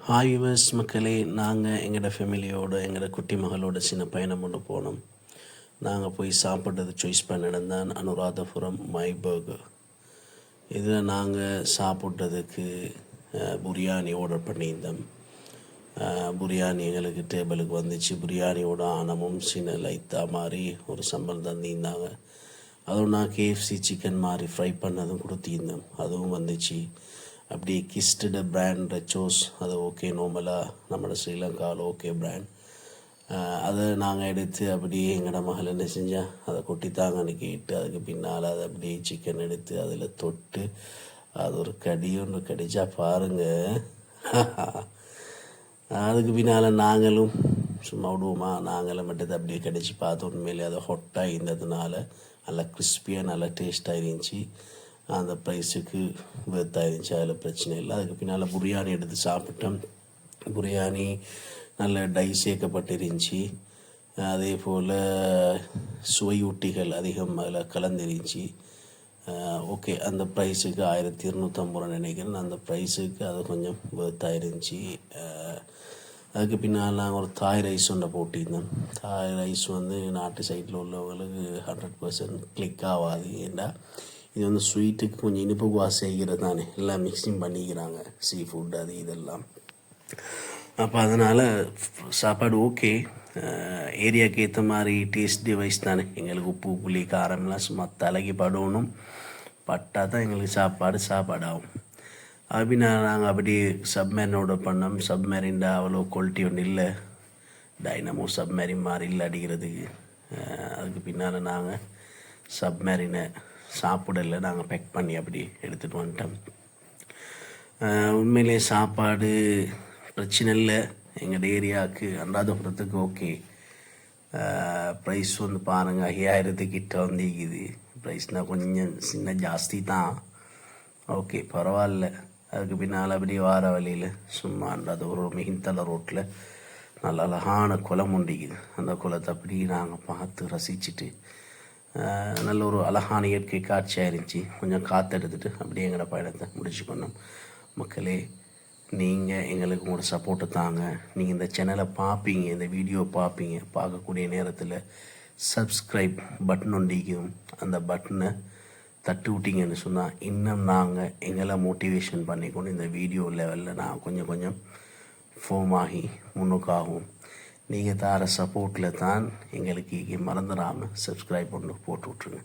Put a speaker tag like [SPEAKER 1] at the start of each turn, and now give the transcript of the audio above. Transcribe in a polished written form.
[SPEAKER 1] Hi yours மக்களே, நாங்கள் எங்களோட ஃபேமிலியோடு எங்களோட குட்டி மகளோட சின்ன பயணம் ஒன்று போனோம். நாங்கள் போய் சாப்பிட்றது சாய்ஸ் பண்ணிடம் தான் அனுராதபுரம் மை பர்கர். இதில் நாங்கள் சாப்பிட்றதுக்கு பிரியாணி ஆர்டர் பண்ணியிருந்தோம். பிரியாணி எங்களுக்கு டேபிளுக்கு வந்துச்சு. பிரியாணியோட ஆனமும் சின்ன லைத்தா மாதிரி ஒரு சம்பளம் தந்திருந்தாங்க. அதுவும் நான் கேஎஃப்சி சிக்கன் மாதிரி ஃப்ரை பண்ணதும் கொடுத்திருந்தோம், அதுவும் வந்துச்சு. அப்படி கிஸ்டடு பிராண்ட் ரெச்சோஸ், அது ஓகே, நார்மலாக நம்மளோட ஸ்ரீலங்காவில் ஓகே பிராண்ட். அதை நாங்கள் எடுத்து அப்படியே எங்களோட மகள் என்ன செஞ்சால் அதை கொட்டித்தாங்கன்னு கேட்டு அதுக்கு பின்னால் அதை அப்படியே சிக்கன் எடுத்து அதில் தொட்டு அது ஒரு கடி ஒன்று கடிச்சா பாருங்கள். அதுக்கு பின்னால் நாங்களும் சும்மா விடுவோமா, நாங்களும் மட்டும் அப்படியே கடிச்சு பார்த்து உண்மையிலே அதை ஹொட்டாக இருந்ததுனால நல்லா கிறிஸ்பியாக நல்லா டேஸ்ட்டாக இருந்துச்சு. அந்த ப்ரைஸுக்கு வெர்த்தாக இருந்துச்சு, அதில் பிரச்சனை இல்லை. அதுக்கு பின்னால் பிரியாணி எடுத்து சாப்பிட்டோம். பிரியாணி நல்ல டை சேர்க்கப்பட்டிருந்துச்சு. அதே போல் சுவையூட்டிகள் அதிகம் அதில் கலந்துருந்துச்சு. ஓகே, அந்த ப்ரைஸுக்கு 1250 ரூபா நினைக்கிறேன். அந்த ப்ரைஸுக்கு அது கொஞ்சம் வெர்த்தாக இருந்துச்சு. அதுக்கு பின்னால் நாங்கள் ஒரு தாய் ரைஸ் ஒன்றை போட்டிருந்தோம். தாய் ரைஸ் நாட்டு சைடில் உள்ளவங்களுக்கு 100% கிளிக் ஆகாது. ஏன்னா இது ஸ்வீட்டுக்கு கொஞ்சம் இனிப்புக்கு செய்கிறது தானே, எல்லாம் மிக்சிங் பண்ணிக்கிறாங்க, சீ ஃபுட் அது இதெல்லாம். அப்போ அதனால் சாப்பாடு ஓகே, ஏரியாவுக்கு ஏற்ற மாதிரி டேஸ்ட் டிவைஸ் தானே. எங்களுக்கு உப்பு புளி காரம்லாம் சும்மா தலைக்கு படணும், பட்டால் தான் எங்களுக்கு சாப்பாடாகும். அப்படின்னா நாங்கள் அப்படி சப்மேரின் ஆர்டர் பண்ணோம். சப்மேரின்டா அவ்வளோ குவாலிட்டி ஒன்றும் இல்லை, டைனமோ சப்மேரின் மாதிரி இல்லை அடிக்கிறதுக்கு. அதுக்கு பின்னால் நாங்கள் சப்மேரினை சாப்பிடலை, நாங்கள் பேக் பண்ணி அப்படி எடுத்துகிட்டு வந்துட்டோம். உண்மையிலே சாப்பாடு பிரச்சனை இல்லை. எங்கள் ஏரியாவுக்கு அனுராதபுரத்துக்கு ஓகே. ப்ரைஸ் பாருங்கள், 5000 கிட்ட வந்துக்குது. ப்ரைஸ்னால் கொஞ்சம் சின்ன ஜாஸ்தி தான், ஓகே பரவாயில்ல. அதுக்கு பின்னால் அப்படி வார வழியில் சும்மா அனுராதபுரம் மிகிந்தல ரோட்டில் நல்ல அழகான குளம் உண்டிக்குது. அந்த குளத்தை அப்படி நாங்கள் பார்த்து ரசிச்சுட்டு நல்ல ஒரு அழகான இயற்கை காட்சியாக இருந்துச்சு. கொஞ்சம் காற்றெடுத்துட்டு அப்படியே எங்களோட பயணத்தை முடிச்சு பண்ணோம். மக்களே, நீங்கள் எங்களுக்கு உங்களோட சப்போர்ட்டை தாங்க. நீங்கள் இந்த சேனலை பார்ப்பீங்க, இந்த வீடியோ பார்ப்பீங்க, பார்க்கக்கூடிய நேரத்தில் சப்ஸ்கிரைப் பட்டன் ஒண்டிக்கும். அந்த பட்டனை தட்டு விட்டிங்கன்னு சொன்னால் இன்னும் நாங்கள் எங்களை மோட்டிவேஷன் பண்ணிக்கொண்டு இந்த வீடியோ லெவலில் நான் கொஞ்சம் கொஞ்சம் ஃபார்ம் ஆகி முன்னுக்காகும். நீங்கள் தர சப்போர்ட்டில் தான் எங்களுக்கு மறந்துடாமல் சப்ஸ்கிரைப் பண்ணி போட்டு விட்ருங்க.